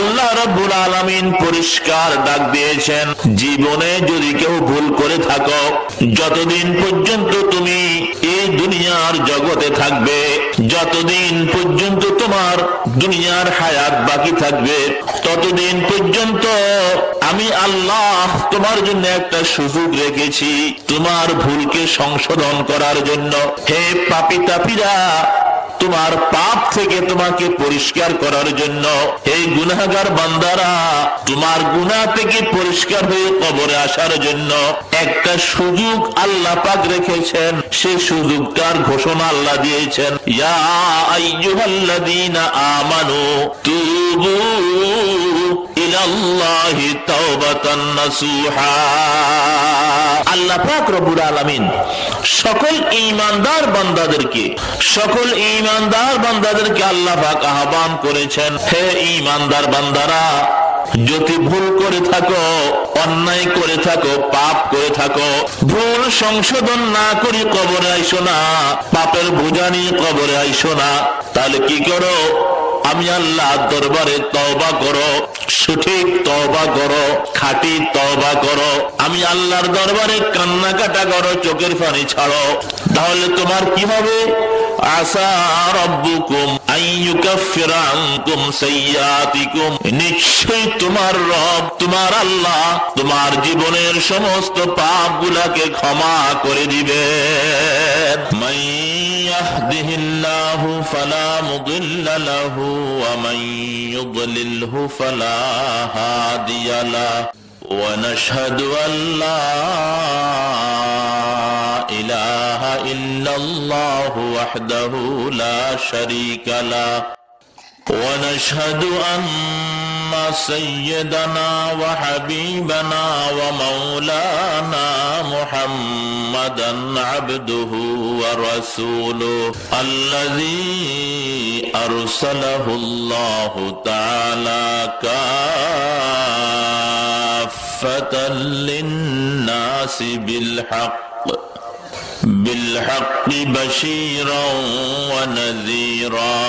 আল্লাহ রাব্বুল আলামিন পরিষ্কার ডাক দিয়েছেন, জীবনে যদি কেউ ভুল করে থাকো, যতদিন পর্যন্ত তুমি এই দুনিয়ার জগতে থাকবে, যতদিন পর্যন্ত তোমার দুনিয়ার হায়াত বাকি থাকবে, ততদিন পর্যন্ত আমি আল্লাহ তোমার জন্য একটা সুযোগ রেখেছি তোমার ভুলকে সংশোধন করার জন্য। হে পাপী তাপীরা, তোমার পাপ থেকে তোমাকে পরিষ্কার করার জন্য, এই গুনাহগার বান্দারা তোমার গুনাহ থেকে পরিষ্কার হয়ে কবরে আসার জন্য একটা সুযোগ আল্লাহ পাক রেখেছেন। সেই সুযোগটার ঘোষণা আল্লাহ দিয়েছেন, ইয়া আইয়ুহাল্লাযীনা আমানু তুবু ইলাল্লাহি তাওবাতান নাসুহা। আল্লাহ পাক রব্বুল আলামিন সকল ঈমানদার বান্দাদেরকে আল্লাহ পাক আহ্বান করেছেন, হে ঈমানদার বান্দারা, যদি ভুল করে থাকো, অন্যায় করে থাকো, পাপ করে থাকো, ভুল সংশোধন না করি কবরে আইসো না, পাপের বোঝা নিয়ে কবরে আইসো না, তাহলে কি করো? আমি আল্লাহর দরবারে তওবা করো, সঠিক তওবা করো, খাঁটি তওবা করো, আমি আল্লাহর দরবারে কান্নাকাটা করো, চোখের পানি ছাড়ো। তাহলে তোমার কি হবে? আসা রাব্বুকুম আইয়ুকাফিরা আনকুম সাইয়্যাতিকুম, নিশ্চয়ই তোমার রব, তোমার আল্লাহ তোমার জীবনের সমস্ত পাপগুলোকে ক্ষমা করে দিবেন। মান ইয়াহদিহিল্লাহু ফালা মুদিল্লা লাহু ওয়া মান ইউদ্লিলহু ফালা হাদিয়া লাহু ওয়া নাশহাদু আল্লা ইলাহা ইল্লাল্লাহু ওয়াহদাহু লা শারীকা লাহু ওয়া নাশহাদু আন্না সাইয়্যিদানা ওয়া হাবিবানা ওয়া মাওলানা মুহাম্মাদান আবদুহু ওয়া রাসূলুহু আল্লাযী আরসালাহু আল্লাহু তাআলা কাফাতান লিন-নাসি بالحق بشيرا ونذيرا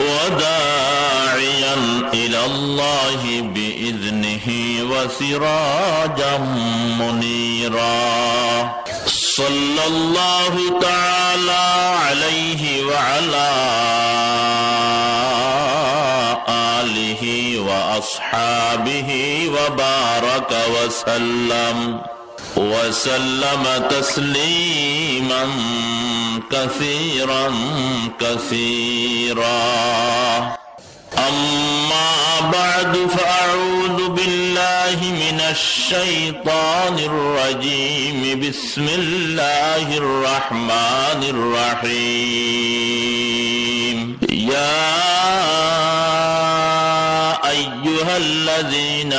وداعيا إلى الله بإذنه وسراجا منيرا صلى الله تعالى عليه وعلى آله وأصحابه وبارك وسلم تسليما كثيرا أما بعد فأعوذ بالله من الشيطان الرجيم بسم الله الرحمن الرحيم يا أيها الذين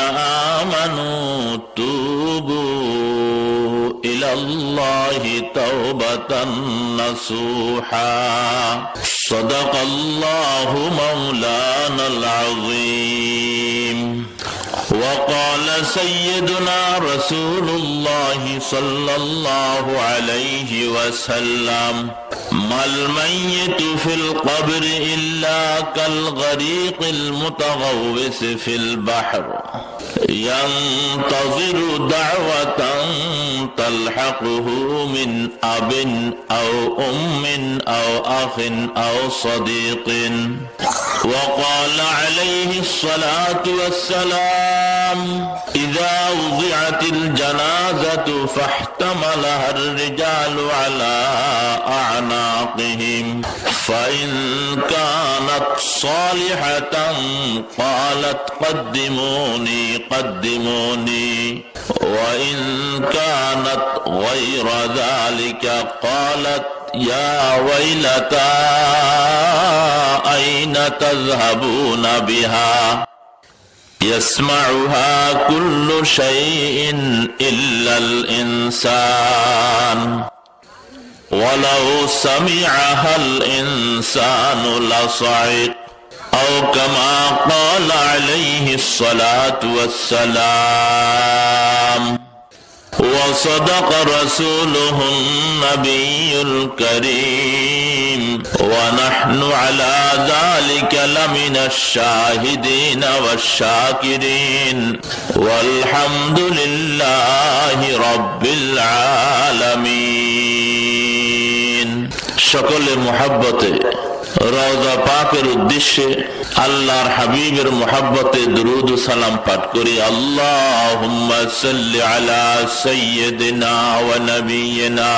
آمنوا توبوا إلى الله توبة نصوحا صدق الله مولانا العظيم وقال سيدنا رسول الله صلى الله عليه وسلم ما الميت في القبر إلا كالغريق المتغوص في البحر ينتظر دعوة تلحقه من أب أو أم أو أخ أو صديق وقال عليه الصلاة والسلام إذا وضعت الجنازة فاحتملها الرجال على أعناقهم فإن كانت صالحة قالت قدموني وإن كانت غير ذلك قالت يا ويلتى أين تذهبون بها يسمعها كل شيء إلا الإنسان ولو سمعها الإنسان لصعق أو كما قال عليه الصلاة والسلام وصدق رسوله النبي الكريم ونحن على ذلك لمن الشاهدين والشاكرين والحمد لله رب العالمين। সকলে মুহাব্বতে রওজা পাকের উদ্দেশ্যে আল্লাহর হাবিবের মুহাব্বতে দুরূদ ও সালাম পাঠ করি। আল্লাহুম্মা সাল্লি আলা সাইয়্যিদিনা ওয়া নাবিয়িনা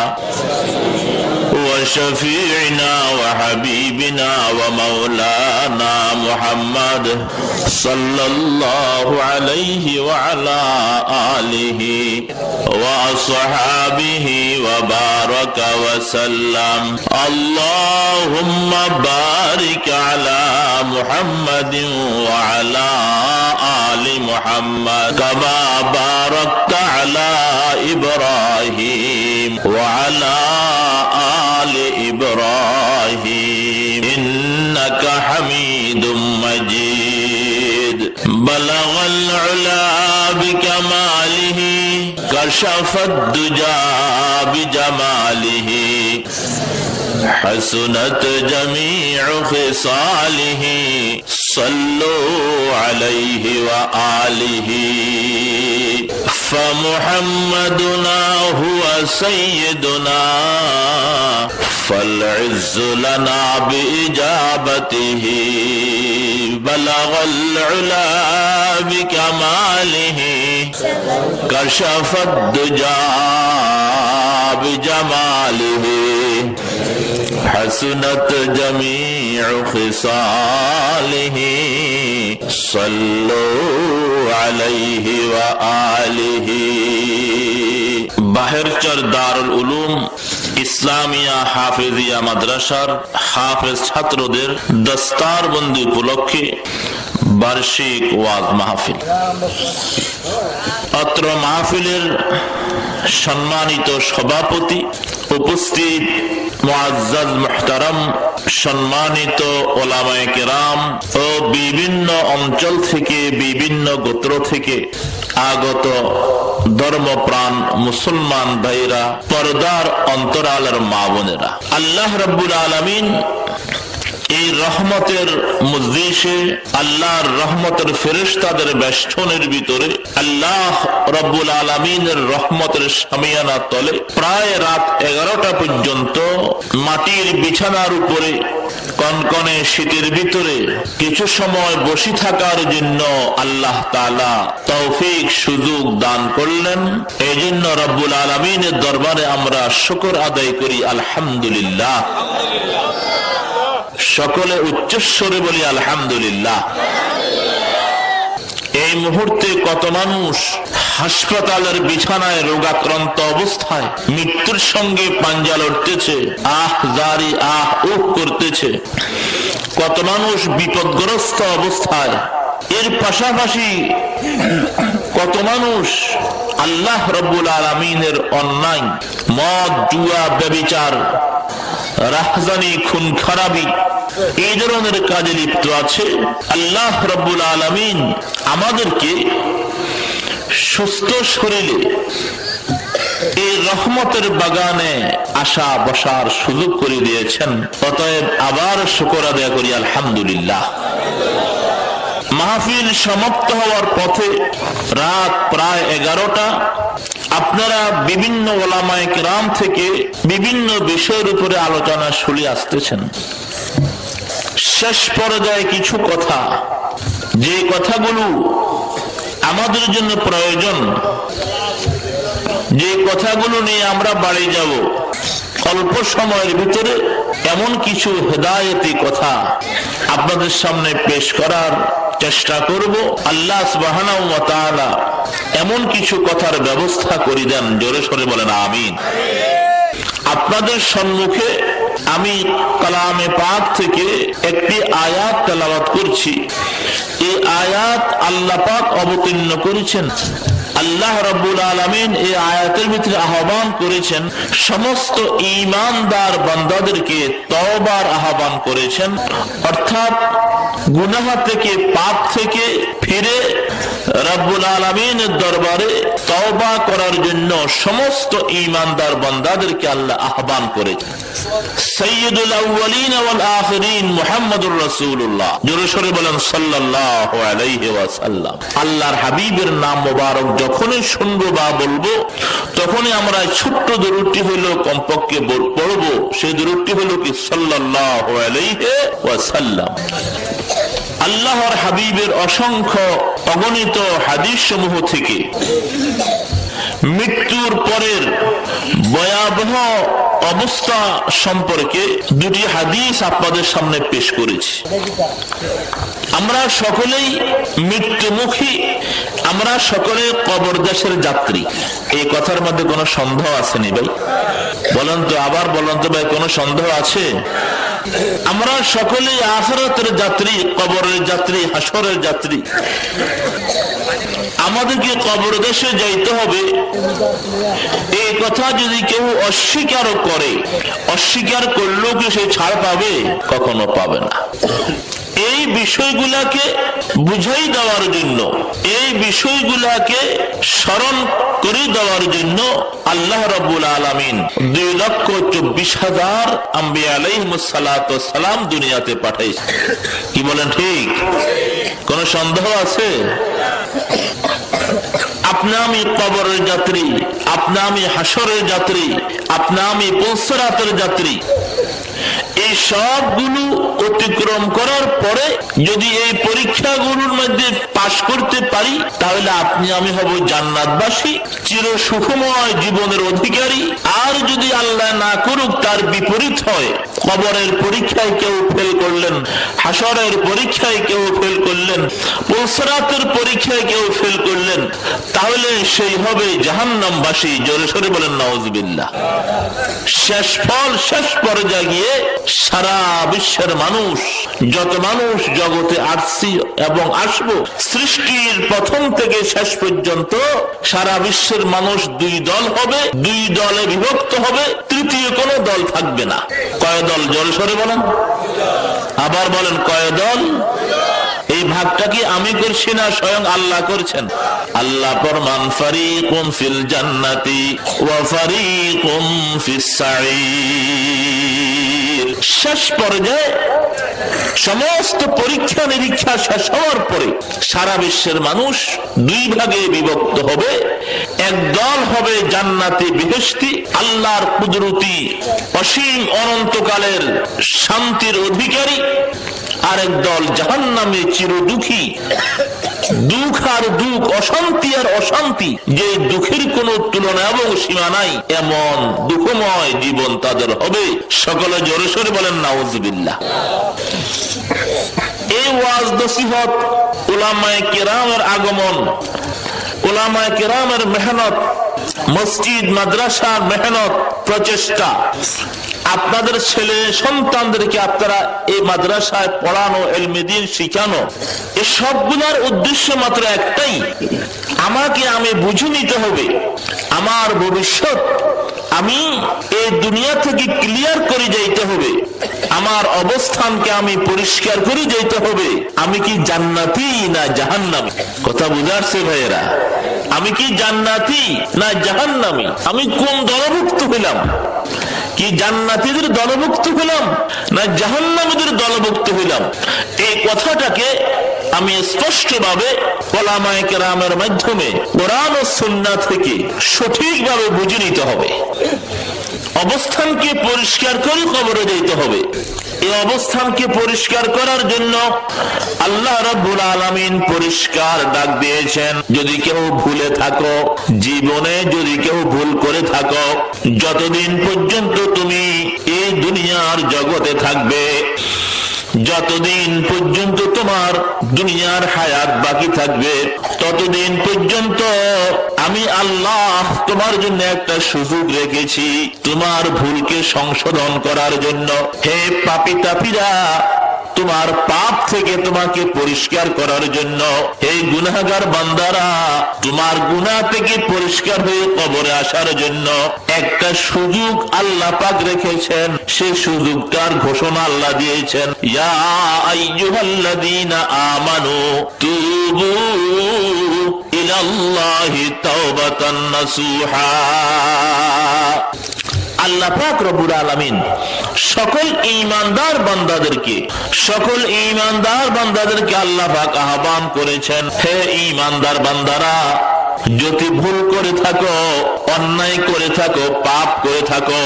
ওয়া শাফিইনা ওয়া হাবিবিনা ওয়া মাওলানা মুহাম্মদ সাল্লাল্লাহু আলাইহি ওয়া আলা আলিহি ওয়া আসহাবিহি ওয়া বারাকা ওয়া সাল্লাম। আল্লাহুম্মা বারিক আলা মুহাম্মাদিন ওয়া আলা আলি মুহাম্মাদ কামা বারাকতা আলা ইব্রাহিম ওয়া আলা আলি ইব্রাহিম ইন্নাকা হামিদুম মাজিদ। বালাগাল উলা বিকামালিহি কাশাফাদ দুজা বিজামালিহি حسنت جميع خصاله صلوا عليه وآله فمحمدنا هو سيدنا فالعز لنا بإجابته بلغ العلا بكماله كشف الدجى بجماله حسنت جميع خصاله صلوا عليه وآله। বাহেরচর দারুল উলুম ইসলামিয়া হাফেজিয়া মাদ্রাসার হাফেজ ছাত্রদের দস্তারবন্দি উপলক্ষে বার্ষিক ওয়াজ মাহফিল। অত্র মাহফিলের সম্মানিত সভাপতি, উপস্থিত মুআজ্জাজ মুহতারাম সম্মানিত ওলামায়ে কেরাম ও বিভিন্ন অঞ্চল থেকে বিভিন্ন গোত্র থেকে আগত ধর্মপ্রাণ মুসলমান ভাইরা, পর্দার অন্তরালের মা বোনেরা, আল্লাহ রাব্বুল আলামিন এই রহমতের মজলিসে আল্লাহর রহমতের ফেরেশতাদের বেষ্টনের ভিতরে আল্লাহ রাব্বুল আলামিনের রহমতের শামিয়ানা তলে প্রায় রাত 11টা পর্যন্ত মাটির বিছানার উপরে কনকনে শীতের ভিতরে কিছু সময় বসে থাকার জন্য আল্লাহ তাআলা তৌফিক সুযোগ দান করলেন। এই জন্য রাব্বুল আলামিনের দরবারে আমরা শুকর আদায় করি আলহামদুলিল্লাহ। সকলে উচ্চস্বরে বলি আলহামদুলিল্লাহ। এই মুহূর্তে কত মানুষ হাসপাতালের বিছানায় রোগাক্রান্ত অবস্থায় মৃত্যুর সঙ্গে পাঞ্জা লড়তেছে, আহ জারি আহ উহ করতেছে। কত মানুষ বিপদগ্রস্ত অবস্থায়, এর পাশাপাশি কত মানুষ আল্লাহ রাব্বুল আলামিনের অন্যায় মদ, জুয়া, ব্যভিচার, রাহজানি, খুন খারাপি এই ধরনের কাজে লিপ্ত আছে। আল্লাহ রাব্বুল আলামিন আমাদেরকে সুস্থ শরীরে এই রহমতের বাগানে আসা বসার সুযোগ করে দিয়েছেন। অতএব আবার শুকর আদায় করি আলহামদুলিল্লাহ। মাহফিল সমাপ্ত হওয়ার পথে রাত প্রায় 11টা। আপনারা বিভিন্ন ওলামায়ে কেরাম থেকে বিভিন্ন বিষয়ের উপরে আলোচনা শুনে আসতেছেন। শেষ পর্যায়ে কিছু কথা, যে কথাগুলো আমাদের জন্য প্রয়োজন, যে কথাগুলো নিয়ে আমরা বাড়ি যাব, অল্প সময়ের ভিতরে এমন কিছু হেদায়েতি কথা আপনাদের সামনে পেশ করার চেষ্টা করব। আল্লাহ সুবহানাহু ওয়া তাআলা এমন কিছু কথার ব্যবস্থা করে দেন, জোরে সরে বলেন আমিন। আপনাদের সম্মুখে আমি কালামে পাক থেকে একটি আয়াত তেলাওয়াত করছি। এই আয়াত আল্লাহ পাক অবতীর্ণ করেছেন। আল্লাহ রাব্বুল আলামিন এই আয়াতের ভিতরে আহ্বান করেছেন, সমস্ত ঈমানদার বান্দাদেরকে তওবার আহ্বান করেছেন, অর্থাৎ গুনাহ থেকে, পাপ থেকে ফিরে রাব্বুল আলামিনের দরবারে তওবা করার জন্য সমস্ত ঈমানদার বান্দাদেরকে আল্লাহ আহ্বান করেছেন। সাইয়্যিদুল আউওয়ালিন ওয়াল আখিরিন মুহাম্মদুর রাসূলুল্লাহ, জোরে সোরে বলেন সাল্লাল্লাহু আলাইহি ওয়াসাল্লাম। আল্লাহর হাবিবের নাম মোবারক যখনই শুনবো বা বলবো, তখনই আমরা ছোট্ট দরুদটি হলো কমপক্ষে পড়বো। সেই দরুদটি হলো কি সাল্লাল্লাহু আলাইহি ওয়াসাল্লাম। আল্লাহর হাবিবের অসংখ্য অগণিত হাদিস সমূহ থেকে মৃত্যুর পরের ভয়াবহ অবস্থা সম্পর্কে দুটি হাদিস আপনাদের সামনে পেশ করেছি। আমরা সকলেই মৃত্যুমুখী, আমরা সকলে কবরদেশের যাত্রী। এই কথার মধ্যে কোনো সন্দেহ আছে নি ভাই? বলেন তো, আবার বলেন তো ভাই, কোনো সন্দেহ আছে? আমরা সকলেই আখিরাতের যাত্রী, কবরের যাত্রী, হাসরের যাত্রী। আমাদেরকে কবর দেশে যাইতে হবে, এই কথা যদি কেউ অস্বীকার করে, অস্বীকার করলেও কি সে ছাড় পাবে? কখনো পাবে না। এই বিষয়গুলাকে বুঝাই দেওয়ার জন্য, এই বিষয়গুলাকে স্মরণ করে দেওয়ার জন্য আল্লাহ রাব্বুল আলামিন 2,24,000 আম্বিয়া আলাইহিমুস সালাতু ওয়াস সালাম দুনিয়াতে পাঠাইছেন। কি বলেন ঠিক? কোন সন্দেহ আছে? আপনা আমি কবরের যাত্রী, আপনা আমি হাসরের যাত্রী, আপনা আমি পুলসিরাতের যাত্রী। এই সবগুলো অতিক্রম করার পরে যদি এই পরীক্ষাগুলোর মধ্যে পাশ করতে পারি, তাহলে আপনি আমি হব জান্নাতবাসী, চির সুখময় জীবনের অধিকারী। আর যদি আল্লাহ না করুক তার বিপরীত হয়, কবরের পরীক্ষায় কেউ ফেল করলেন, হাসরের পরীক্ষায় কেউ ফেল করলেন, পুলসিরাতের পরীক্ষায় কেউ ফেল করলেন, তাহলে সেই হবে জাহান্নামবাসী। জোরে সোরে বলেন নাউজুবিল্লাহ। শেষ ফল, শেষ পর্যায়ে গিয়ে সারা বিশ্বের মানুষ, যত মানুষ জগতে আসছি এবং আসবো, সৃষ্টির প্রথম থেকে শেষ পর্যন্ত সারা বিশ্বের মানুষ দুই দল হবে, দুই দলে বিভক্ত হবে, তৃতীয় কোনো দল থাকবে না। কয় দল? জোরে সোরে বলেন, আবার বলেন, কয় দল? এই ভাগটা কি আমি করছি না স্বয়ং আল্লাহ করছেন? আল্লাহ ফরমান ফারিকুম ফিল জান্নাতি ওয়া ফারিকুম ফিস সাঈর। শেষ পর্যায়ে সমস্ত পরীক্ষা নিরীক্ষা শেষ হওয়ার পরে সারা বিশ্বের মানুষ দুই ভাগে বিভক্ত হবে। এক দল হবে জান্নাতি বেহেশতি, আল্লাহর কুদরতি অসীম অনন্তকালের শান্তির অধিকারী। আরেক দল জাহান্নামে চির দুঃখী, দুঃখ আর দুঃখ, অশান্তি আর অশান্তি, যে দুঃখের কোন তুলনা এবং সীমা নাই, এমন দুঃখময় জীবন তাদের হবে। সকলে জোরে সোরে বলেন নাউজুবিল্লাহ। এই ওয়াজ নসিহত, উলামায়ে কেরামের আগমন, উলামায়ে কেরামের মেহনত, মসজিদ মাদ্রাসার মেহনত, প্রচেষ্টা, আপনাদের ছেলে সন্তানদেরকে আপনারা এই মাদ্রাসায় পড়ানো, ইলমে দ্বীন শিখানো, এই সবগুলোর উদ্দেশ্য মাত্র একটাই, আমাকে আমি বুঝে নিতে হবে আমার ভবিষ্যৎ আমি এই দুনিয়া থেকে ক্লিয়ার করে যাইতে হবে, আমার অবস্থানকে আমি পরিষ্কার করে যাইতে হবে। আমি কি জান্নাতি না জাহান্নামী? কথা বুঝাচ্ছে ভাইয়েরা? আমি কি জান্নাতি না জাহান্নামী? আমি কোন দলভুক্ত হইলাম? কি জান্নাতীদের দলভুক্ত হইলাম না জাহান্নামীদের দলভুক্ত হইলাম? এই কথাটাকে আমি স্পষ্টভাবে উলামায়ে কেরামের মাধ্যমে কোরআন ও সুন্নাহ থেকে সঠিকভাবে বুঝে নিতে হবে। অবস্থানকে পরিষ্কার করে কবরে যেতে হবে। এই অবস্থানকে পরিষ্কার করার জন্য আল্লাহ রাব্বুল আলামিন পরিষ্কার ডাক দিয়েছেন, যদি কেউ ভুলে থাকো, জীবনে যদি কেউ ভুল করে থাকো, যতদিন পর্যন্ত তুমি এই দুনিয়ার জগতে থাকবে, যতদিন পর্যন্ত তোমার দুনিয়ার হায়াত বাকি থাকবে, ততদিন পর্যন্ত আমি আল্লাহ তোমার জন্য একটা সুযোগ রেখেছি তোমার ভুলকে সংশোধন করার জন্য। হে পাপী তাপীরা, তোমার পাপ থেকে তোমাকে পরিষ্কার করার জন্য, এই গুনাহগার বান্দারা তোমার গুনাহ থেকে পরিষ্কার হয়ে কবরে আসার জন্য একটা সুযোগ আল্লাহ পাক রেখেছেন। সেই সুযোগটার ঘোষণা আল্লাহ দিয়েছেন, ইয়া আইয়ুহাল্লাযীনা আমানু তুবু ইলা ইলাল্লাহি তাওবাতান নাসুহা। আল্লাহ পাক রব্বুল আলামিন সকল ঈমানদার বান্দাদেরকে আল্লাহ পাক আহ্বান করেছেন, হে ঈমানদার বান্দারা, যদি ভুল করে থাকো, অন্যায় করে থাকো, পাপ করে থাকো,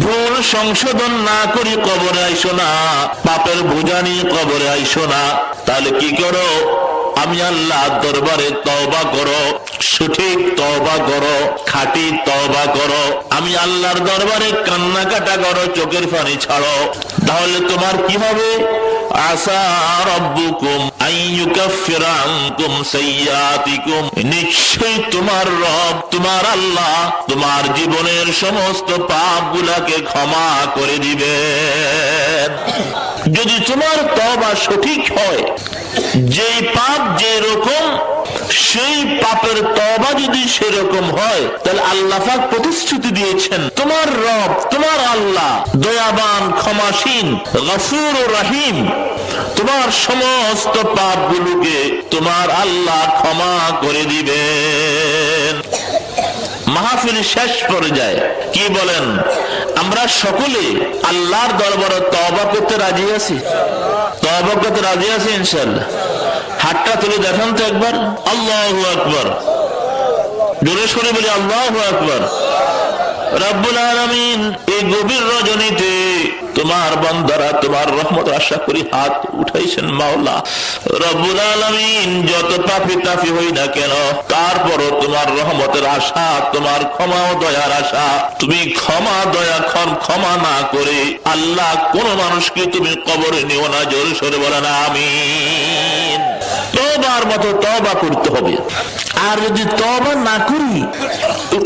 ভুল সংশোধন না করি কবরে আইসো না, পাপের বোঝা নিয়ে কবরে আইসো না। তাহলে কি করো? আমি আল্লাহ দরবারে তওবা করো, সঠিক তওবা করো, খাঁটি তওবা করো। আমি আল্লাহর দরবারে কান্নাকাটা করো, চোখের পানি ছাড়ো। তাহলে তোমার কি হবে? আসা রাব্বুকুম আইয়ুকাফিরা আনকুম সাইয়্যাতিকুম, নিশ্চয়ই তোমার রব, তোমার আল্লাহ তোমার জীবনের সমস্ত পাপগুলোকে ক্ষমা করে দিবেন। যদি তোমার তওবা সঠিক হয়, যেই পাপ যে রকম, সেই পাপের তওবা যদি সেরকম হয়, তাহলে আল্লাহ পাক প্রতিশ্রুতি দিয়েছেন, তোমার রব, তোমার আল্লাহ দয়াবান, ক্ষমাশীল, গফুর ও রহিম, তোমার সমস্ত পাপগুলোকে তোমার আল্লাহ ক্ষমা করে দিবেন। মাহফিল শেষ পর্যায়ে কি বলেন? আমরা সকলে আল্লাহর দরবারে তওবা করতে রাজি আছি? তওবা করতে রাজি আছি ইনশাআল্লাহ? হাতটা তুলে দেখান তো একবার। আল্লাহু আকবার, জোরে সরে বলি আল্লাহু আকবার। রব্বুল আলামিন এই গভীর রজনীতে তোমার বান্দারা তোমার রহমত আশা করি হাত উঠাইছেন মাওলা। রব্বুল আলামিন যত পাপী তাপী হই না কেন, তারপরও তোমার রহমতের আশা, তোমার ক্ষমা ও দয়ার আশা। তুমি ক্ষমা দয়া ক্ষমা না করে আল্লাহ কোন মানুষকে তুমি কবরে নিও না। জোরে সরে বলেন আমিন। তওবার মতো তওবা করতে হবে। আর যদি তওবা না করি,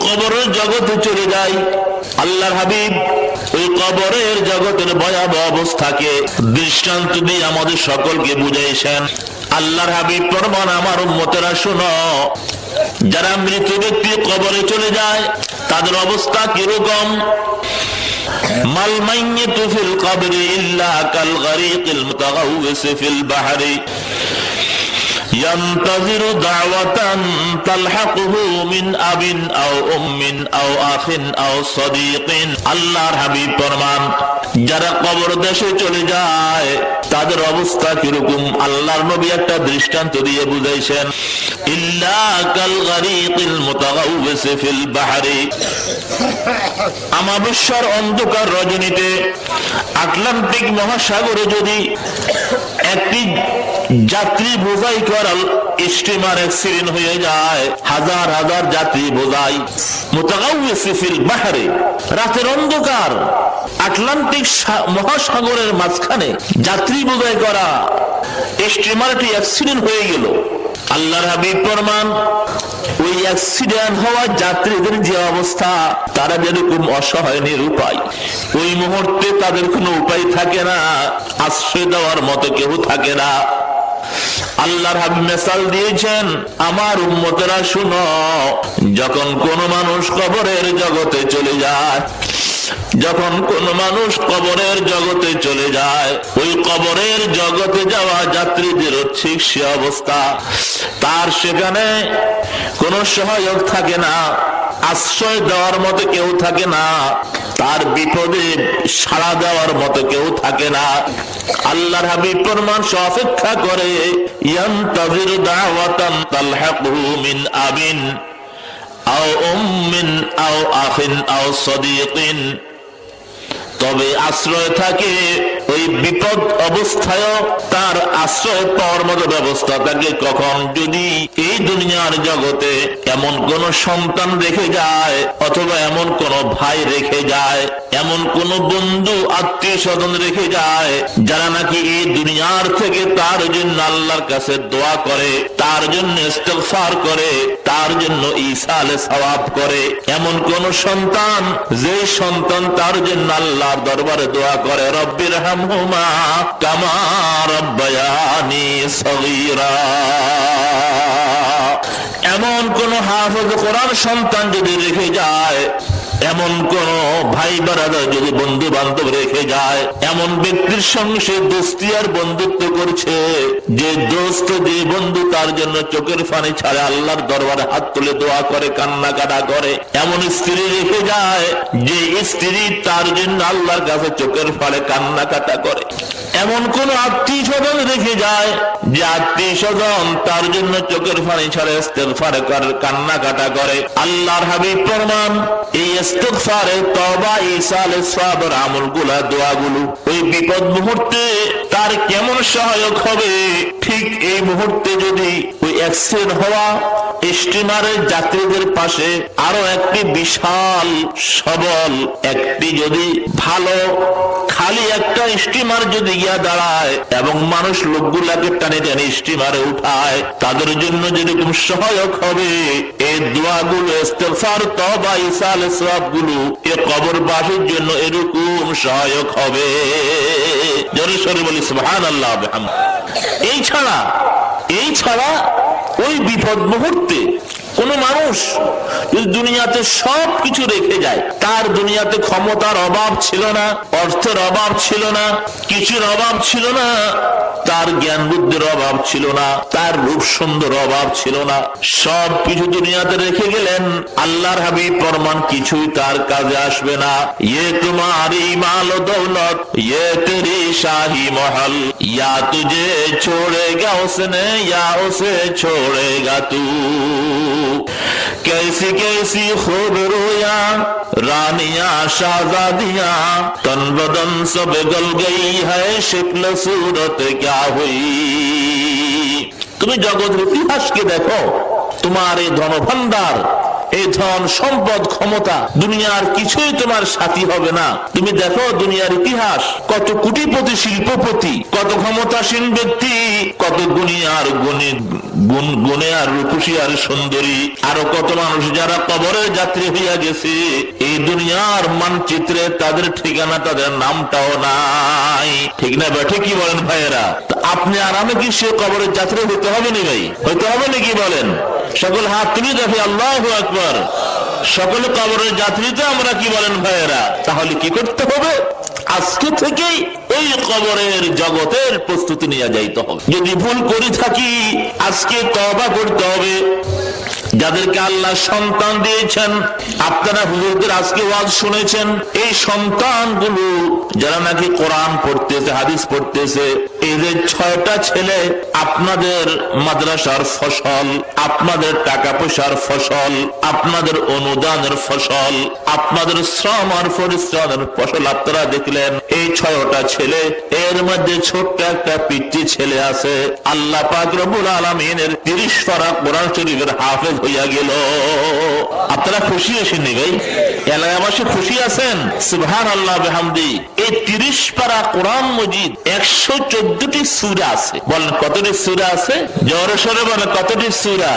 কবরের জগতে চলে যাই। আল্লাহর হাবিব ওই কবরের জগতের ভয়াবহ অবস্থাকে দৃষ্টান্ত দিয়ে আমাদের সকলকে বুঝাইছেন। আল্লাহর হাবিব ফরমান, আমার উম্মতেরা শুনো, যারা মৃত ব্যক্তি কবরে চলে যায় তাদের অবস্থা কিরকম? মাল মাইয়িতু ফিল কবরি ইল্লা কাল গরীকিল মুতাগাউসি ফিল বাহরি ينتظر دعوة تلحقه من أب أو أم أو أخ أو صديق। আল্লাহর হাবিব ফরমান, যারা কবর দেশে চলে যায় তাদের অবস্থা কিরকম? আল্লাহর নবী একটা দৃষ্টান্ত দিয়ে বুঝাইছেন, ইল্লা কাল গরীকিল মুতাগাউসি ফিল বাহরি। আমাবস্যার অন্ধকার রজনীতে আটলান্টিক মহাসাগরে যদি একটি যাত্রী বোঝাই করাল স্টিমার অ্যাক্সিডেন্ট হয়ে যায়, হাজার হাজার যাত্রী বোঝাই মুতাগাউসি ফিল বাহরি, রাতের অন্ধকার আটলান্টিক মহাসাগরের মাঝখানে যাত্রী বোঝাই করা স্টিমারটি অ্যাক্সিডেন্ট হয়ে গেল। আল্লাহর হাবিব ফরমান, ওই অ্যাক্সিডেন্ট হওয়া যাত্রীদের যে অবস্থা, তারা যেরকম অসহায় নিরুপায়, ওই মুহূর্তে তাদের কোনো উপায় থাকে না, আশ্রয় দেওয়ার মতো কেউ থাকে না। আল্লাহর হাবিব মিসাল দিয়েছেন, আমার উম্মতেরা শুনো, যখন কোন মানুষ কবরের জগতে চলে যায়, যখন কোন মানুষ কবরের জগতে চলে যায়, ওই কবরের জগতে যাওয়া যাত্রীদের ঠিক সে অবস্থা, তার সেখানে কোন সহায়ক থাকে না, আশ্রয় দেওয়ার মতো কেউ থাকে না, তার বিপদে সাড়া দেওয়ার মতো কেউ থাকে না। আল্লাহর হাবিব ফরমান, অপেক্ষা করে ইয়ান্তাযিরু দাওয়াতান তালহাকুহু মিন আবিন আও উম্মিন আও আখিন আও সাদীকিন। তবে আশ্রয় থাকে ওই বিপদ অবস্থায়, তার আশ্রয় পাওয়ার মতো ব্যবস্থা থাকে কখন? যদি এই দুনিয়ার জগতে এমন কোন সন্তান রেখে যায়, অথবা এমন কোন ভাই রেখে যায়, এমন কোন বন্ধু আত্মীয় স্বজন রেখে যায়, যারা নাকি এই দুনিয়ার থেকে তার জন্য আল্লাহর কাছে দোয়া করে, তার জন্য ইস্তিগফার করে, তার জন্য ইসালে সওয়াব করে। এমন কোন সন্তান, যে সন্তান তার জন্য আল্লাহর দরবারে দোয়া করে, রব্বির হামহুমা কামা রাব্বায়ানি সগীরা। এমন কোন হাফেজ কোরআন সন্তান যদি রেখে যায়, এমন কোন ভাই বারাদার যদি বন্ধু বান্ধব রেখে যায়, এমন ব্যক্তির সঙ্গে সে দোস্তি আর বন্ধুত্ব করছে যে দোস্ত যে বন্ধু তার জন্য চোখের পানি ছাড়ে আল্লাহর দরবারে হাত তুলে দোয়া করে, কান্নাকাটা করে। এমন স্ত্রী রেখে যায় যে স্ত্রী তার জন্য আল্লাহর কাছে চোখের পানি কান্নাকাটা করে। এমন কোন আত্মীয় স্বজন রেখে যায় যে আত্মীয় স্বজন তার জন্য চোখের পানি ছাড়ে ইস্তেগফার করে, কান্নাকাটা করে। আল্লাহর হাবিব প্রমাণ এই ইস্তেগফারে, তওবা, ইসালে সবর আমলগুলা, দোয়াগুলো ওই বিপদ মুহূর্তে তার কেমন সহায়ক হবে। ঠিক এই মুহূর্তে যদি ওই অ্যাক্সিডেন্ট হওয়া স্টিমারের যাত্রীদের পাশে আরো একটি বিশাল সবল একটি যদি ভালো খালি একটা স্টিমার যদি গিয়া দাঁড়ায় এবং মানুষ লোকগুলাকে টানে টানে স্টিমারে উঠায়, তাদের জন্য যেরকম সহায়ক হবে এই দোয়াগুলো, ইস্তেগফার, তওবা, ইসালে সওয়াবগুলো এই কবরবাসীর জন্য এরকম সহায়ক হবে। জোরে সোরে বলি সুবহানাল্লাহ বিহামদিহি। এই ছাড়া ওই বিপদ মুহূর্তে কোন মানুষ যদি দুনিয়াতে সব কিছু রেখে যায়, তার দুনিয়াতে ক্ষমতার অভাব ছিল না, অর্থের অভাব ছিল না, কিছুর অভাব ছিল না, তার জ্ঞান বুদ্ধির অভাব ছিল না, তার রূপ সুন্দর অভাব ছিল না, সব কিছু দুনিয়াতে রেখে গেলেন, আল্লাহর হাবিব ফরমান কিছুই তার কাজে আসবে না। ইয়ে তোমারি মাল দৌলত, ইয়ে তেরি শাহী মহল, ইয়া তুঝে छोड़ेगा उसने या उसे छोड़ेगा तू। कैसी कैसी खूब रोया रानिया शाहजादियां, तन बदन सब गल गई है, शिक्ल सूरत क्या हुई। তুমি জগতের ইতিহাসকে দেখো, তোমার এই ধনভান্ডার, এই ধন সম্পদ, ক্ষমতা, দুনিয়ার কিছুই তোমার সাথী হবে না। তুমি দেখো দুনিয়ার ইতিহাস, কত কোটিপতি, শিল্পপতি, কত ক্ষমতাসীন ব্যক্তি, কত গুণী আর গুণে আর রূপসী আর সুন্দরী, আরো কত মানুষ যারা কবরের যাত্রী হইয়া গেছে, এই দুনিয়ার মানচিত্রে তাদের ঠিকানা, তাদের নামটাও নাই। ঠিক না বেঠে কি বলেন ভাইয়েরা? আপনি আর আমি কি সে কবরের যাত্রী হইতে হবে না ভাই? হইতে হবে নাকি বলেন? সকল হাত তুলে দেখে আল্লাহু আকবার। সকল কবরের যাত্রীতে আমরা কি বলেন ভাইয়েরা? তাহলে কি করতে হবে? আজকে থেকেই ওই কবরের জগতের প্রস্তুতি নিয়ে যাইতে হবে। যদি ভুল করে থাকি আজকে তওবা করতে হবে। যাদেরকে আল্লাহ সন্তান দিয়েছেন, আপনারা হুজুরদের আজকে ওয়াজ শুনেছেন, এই সন্তানগুলো যারা নাকি কোরআন পড়তেছে, হাদিস পড়তেছে, এদের 6টা ছেলে আপনাদের মাদ্রাসার ফসল, আপনাদের টাকা পয়সার ফসল, আপনাদের অনুদানের ফসল, আপনাদের শ্রম আর পরিশ্রমের ফসল আপনারা দেখলেন। এই 6টা ছেলে, এর মধ্যে ছোট্ট একটা পিচ্চি ছেলে আছে, আল্লাহ পাক রব্বুল আলামিনের 30 পারা কোরআন শরীফের হাফেজ হইয়া গেল। আপনারা খুশি আছেননি ভাই? এলাকাবাসী খুশি আছেন? সুবহানাল্লাহ বিহামদিহি। এই 30 পারা কোরআন মজিদ 114টি সূরা আছে। বলেন কতটি সূরা আছে? জোরে সোরে বলেন কতটি সূরা?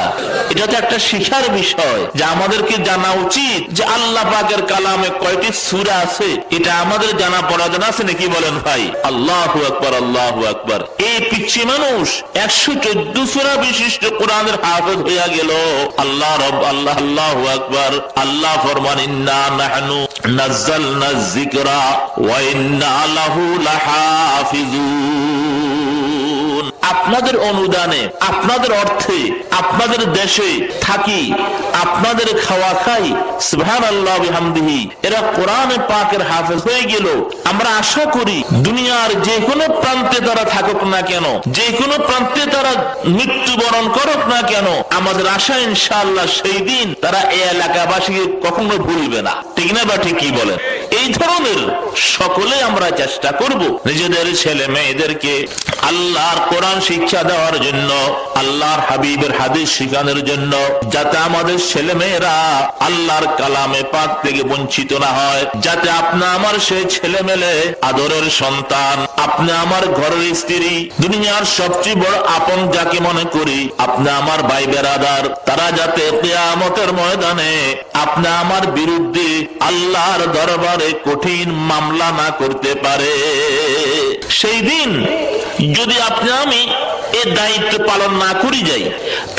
এটা তো একটা শিক্ষার বিষয় যে আমাদেরকে জানা উচিত যে আল্লাহ পাকের কালামে কয়টি সূরা আছে, এটা আমাদের জানা পড়া জানা আছে নাকি বলেন ভাই? আল্লাহু আকবার, আল্লাহু আকবার। এই পিচ্চি মানুষ 114 সূরা বিশিষ্ট কোরআনের হাফেজ হইয়া গেল। আল্লাহ রব, আল্লাহ, আল্লাহু আকবার। আল্লাহ ফরমান ইন্না নাহনু নাযালনা যিকরা ওয়া ইন্না লাহু লাহাফিজুন। আপনাদের অনুদানে, আপনাদের অর্থে, আপনাদের দেশে থাকি, আপনাদের খাওয়া খাই, সুবহানাল্লাহ বিহামদিহি, এরা কোরআনে পাকের হাফেজ হয়ে গেল। আমরা আশা করি দুনিয়ার যে কোনো প্রান্তে তারা থাকুক না কেন, যে কোনো প্রান্তে তারা মৃত্যুবরণ করুক না কেন, আমাদের আশা ইনশাআল্লাহ সেই দিন তারা এই এলাকাবাসীকে কখনো ভুলবে না। ঠিক না বা ঠিক কি বলেন? এই ধরনের সকলে আমরা চেষ্টা করব নিজেদের ছেলে মেয়েদেরকে আল্লাহর কোরআন শিক্ষা দেওয়ার জন্য, আল্লাহর হাবিবের হাদিস শিখানোর জন্য, যাতে আমাদের ছেলে মেয়েরা আল্লাহর কালামে পাক থেকে বঞ্চিত না হয়, যাতে আপনি আমার সেই ছেলে মেয়ে আদরের সন্তান, আপনি আমার ঘরের স্ত্রী, দুনিয়ার সবচেয়ে বড় আপন যাকে মনে করি, আপনি আমার ভাই বেরাদার, তারা যাতে কিয়ামতের ময়দানে আপনি আমার বিরুদ্ধে আল্লাহর দরবারে কঠিন মামলা না করতে পারে। সেই দিন যদি আপনি আমি এই দায়িত্ব পালন না করি যাই,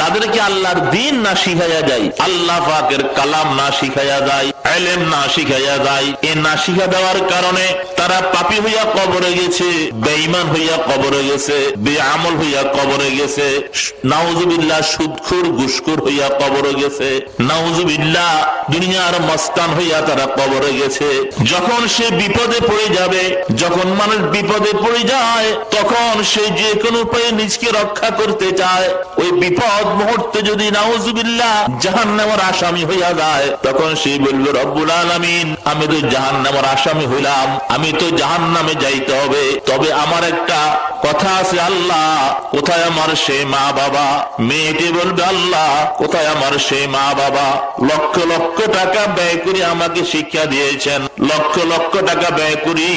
তাদেরকে আল্লাহর দ্বীন না শিখাইয়া যায়, আল্লাহ পাকের কালাম না শিখাইয়া যায়, ইলম না শিখাইয়া যায়। এই না শিখা দেওয়ার কারণে তারা পাপী হইয়া কবরে গেছে, বেঈমান হইয়া কবরে গেছে, বেআমল হইয়া কবরে গেছে, নাউজুবিল্লাহ সুদখোর ঘুষখোর হইয়া কবরে গেছে, নাউজুবিল্লাহ দুনিয়ার মস্তান হইয়া তারা কবরে গেছে। যখন সে বিপদে পড়ে যাবে, যখন মানুষ বিপদে পড়ে যায়, তখন সে যে কোনো উপায়ে নিজকে রক্ষা করতে চায়। ওই বিপদ মুহূর্তে যদি নাউজুবিল্লাহ জাহান্নামের আসামি হইয়া যায়, তখন সে বলবে রব্বুল আলামিন, আমি তো জাহান্নামের আসামি হইলাম, আমি তো জাহান্নামে যাইতে হবে। তবে আমার একটা কথা আছে, আল্লাহ কোথায় আমার সেই মা বাবা? মেয়েটি বলবে আল্লাহ কোথায় আমার সেই মা বাবা? লক্ষ লক্ষ টাকা ব্যয় করে আমাকে শিক্ষা দিয়েছেন, লক্ষ লক্ষ টাকা ব্যয় করি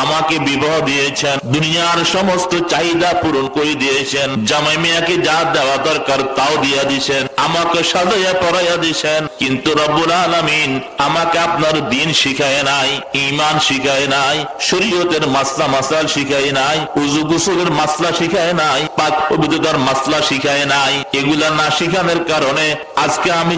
আমাকে বিবাহ দিয়েছেন, দুনিয়ার সমস্ত চাহিদা পূরণ করে দিয়েছেন, জামাই মেয়াকে যা দেওয়া দরকার তাও দিয়া দিয়েছেন, আমাকে সাজাইয়া পড়াইয়া দিয়েছেন, কিন্তু রব্বুল আলামিন আমাকে আপনার দিন শিখায় নাই, ঈমান শিখায় নাই, শরীয়তের মাসলা মাসাল শিখায় নাই, উযু গোসলের মাসলা শিখায় নাই, পাক পবিত্রতার মাসলা শিখায় নাই। এগুলা না শিখানোর কারণে আজকে আমি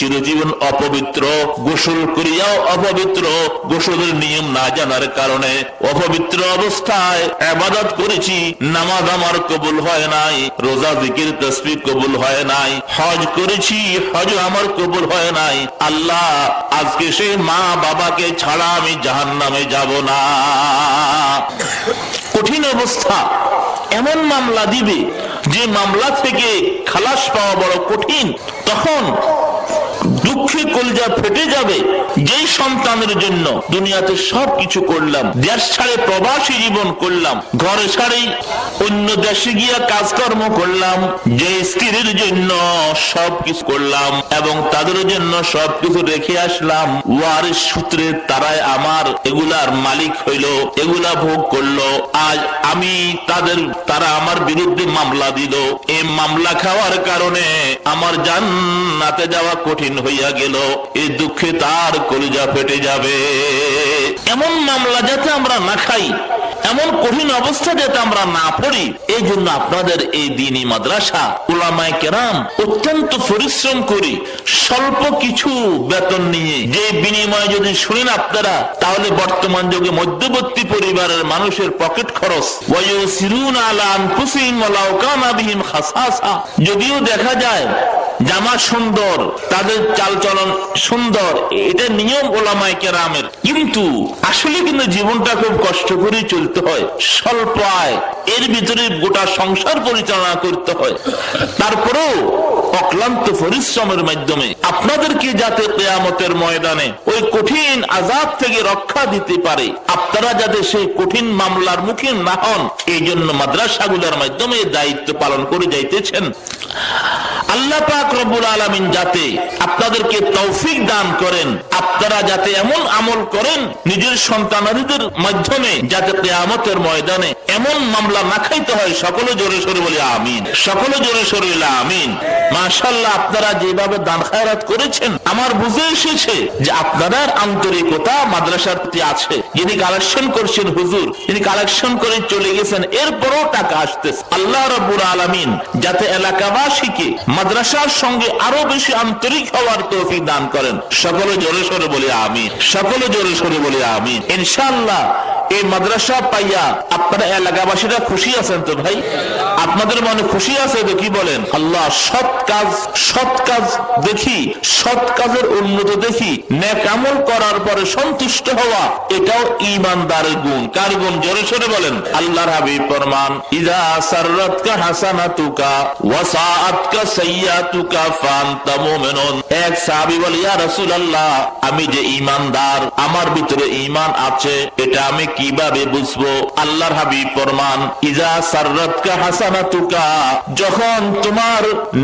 চিরজীবন অপবিত্র, গোসল করিয়াও অপবিত্র, গোসলের নিয়ম না জানার কারণে অপবিত্র অবস্থায় ইবাদত করেছি, নামাজ আমার কবুল হয় নাই, রোজা জিকির তাসবিহ কবুল হয় নাই, হজ করেছি হজ আমার কবুল হয় নাই। আল্লাহ আজকে সেই মা বাবাকে ছাড়া আমি জাহান্নামে যাব না। কঠিন অবস্থা, এমন মামলা দিবে যে মামলা থেকে খালাস পাওয়া বড় কঠিন। তখন দুঃখে কলিজা ফেটে যাবে। যেই সন্তানের জন্য দুনিয়াতে সবকিছু করলাম, দেশ ছাড়ে প্রবাসী জীবন করলাম, ঘরে ছাড়ে অন্য দেশে গিয়া কাজকর্ম করলাম, যে স্ত্রীর জন্য সবকিছু করলাম এবং তাদের জন্য সবকিছু রেখে আসলাম, ওয়ারিস সূত্রে তারাই আমার এগুলার মালিক হইল, এগুলা ভোগ করলো। আজ আমি তারা আমার বিরুদ্ধে মামলা দিল, এই মামলা খাওয়ার কারণে আমার জান্নাতে যাওয়া কঠিন হইয়া গেল। এই দুঃখে তার কলিজা ফেটে যাবে। এমন মামলা যাতে আমরা না খাই, এমন কঠিন অবস্থা যাতে আমরা না পড়ি, এই জন্য আপনাদের এই দ্বীনি মাদ্রাসা উলামায়ে কেরাম অত্যন্ত পরিশ্রম করি, স্বল্প কিছু বেতন নিয়ে যে বিনিময়ে যদি শুনেন আপনারা, তাহলে বর্তমান যুগে মধ্যবর্তী পরিবারের মানুষের পকেট খরচ ওয়ায়ুসিরুনা আলা আনফুসিহিম ওয়ালাউ কানা বিহিম খাসাসা, যদিও দেখা যায় জামা সুন্দর, তাদের চালচলন সুন্দর, এটা নিয়ম উলামায়ে কেরামের, কিন্তু আসলে কিন্তু জীবনটা খুব কষ্ট করে চলতে হয়, স্বল্প আয়, এর ভিতরে গোটা সংসার পরিচালনা করতে হয়। তারপরেও অক্লান্ত পরিশ্রমের মাধ্যমে আপনাদেরকে যাতে কিয়ামতের ময়দানে ওই কঠিন আযাব থেকে রক্ষা দিতে পারে, আপনারা যাতে সেই কঠিন মামলার মুখে না হন, এই জন্য মাদ্রাসাগুলোর মাধ্যমে দায়িত্ব পালন করে যাইতেছেন। আল্লাহ পাক রব্বুল আলামিন যাতে আপনাদেরকে তৌফিক দান করেন, আপনারা যাতে এমন আমল করেন নিজের সন্তানাদিদের মাধ্যমে যাতে কিয়ামতের ময়দানে এমন মামলা না খাইতে হয়। সকলে জোরে সোরে বলি আমিন, সকলে জোরে সোরে বলি আমিন। মাশাআল্লাহ, আপনারা যেভাবে দান খায়রাত করেছেন, আমার বুঝে এসেছে যে আপনাদের আন্তরিকতা মাদ্রাসার প্রতি আছে। যিনি কালেকশন করছেন হুজুর, তিনি কালেকশন করে চলে গেছেন, এরপরও টাকা আসতেছে। আল্লাহ রাব্বুল আলামিন যাতে এলাকাবাসীকে মাদ্রাসার সঙ্গে আরো বেশি আন্তরিক হওয়ার তৌফিক দান করেন। সকলে জোরে সোরে বলি আমিন, সকলে জোরে সোরে বলি আমিন। ইনশাআল্লাহ এই মাদ্রাসা পাইয়া আপনারা এলাকাবাসীরা খুশি আছেন তো ভাই? আপনাদের মনে খুশি আছে তো? কি বলেন? আল্লাহ সৎ কাজ দেখি, সৎ কাজের উন্নত দেখি, নেক আমল করার পরে সন্তুষ্ট হওয়া, এটাও ঈমানদারের গুণ। কার গুণ? জোরে সোরে বলেন। আল্লাহর হাবিব ফরমান, ইযা সাররাতকা হাসানাতুকা ওয়া সাআতকা সাইয়্যাতুকা ফাআনতা মুমিনুন। এক সাহাবী বলে, ইয়া রাসূলুল্লাহ, আমি যে ঈমানদার, আমার ভিতরে ঈমান আছে, এটা আমি কিভাবে বুঝবো? আল্লাহর হাবিব ফরমান, ইযা সাররাতকা হাসানাতুকা, যখন তোমার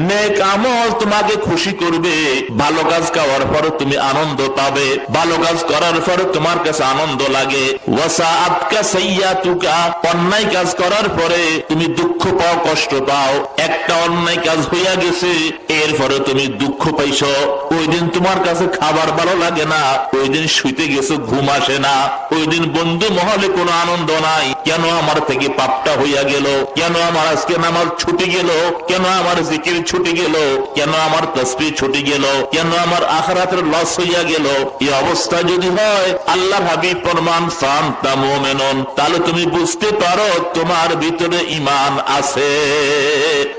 নেক আমল তোমাকে খুশি করবে, ভালো কাজ করার পরে তুমি আনন্দ পাবে, ভালো কাজ করার পরে তোমার কাছে আনন্দ লাগে। ওয়া সাআতকা সাইয়্যাতুকা, অন্যায় কাজ করার পরে তুমি দুঃখ পাও, কষ্ট পাও। একটা অন্যায় কাজ হইয়া গেছে, এরপরে তুমি দুঃখ পাইছো, ওই দিন তোমার কাছে খাবার ভালো লাগে না, ওই দিন শুইতে গেছো ঘুম আসে না, ওই দিন বন্ধু মহলে কোনো আনন্দ নাই। কেন আমার থেকে পাপটা হইয়া গেল, কেন আমার আজকে নামাজ ছুটি গেল, কেন আমার জিকির ছুটি গেল, কেন আমার তাসবিহ ছুটি গেল, কেন আমার আখিরাতের লস হইয়া গেল। এই অবস্থা যদি হয়, আল্লাহ হাবিব ফরমান ফান্তা মুমিনুন, তাহলে তুমি বুঝতে পারো তোমার ভিতরে ঈমান আছে।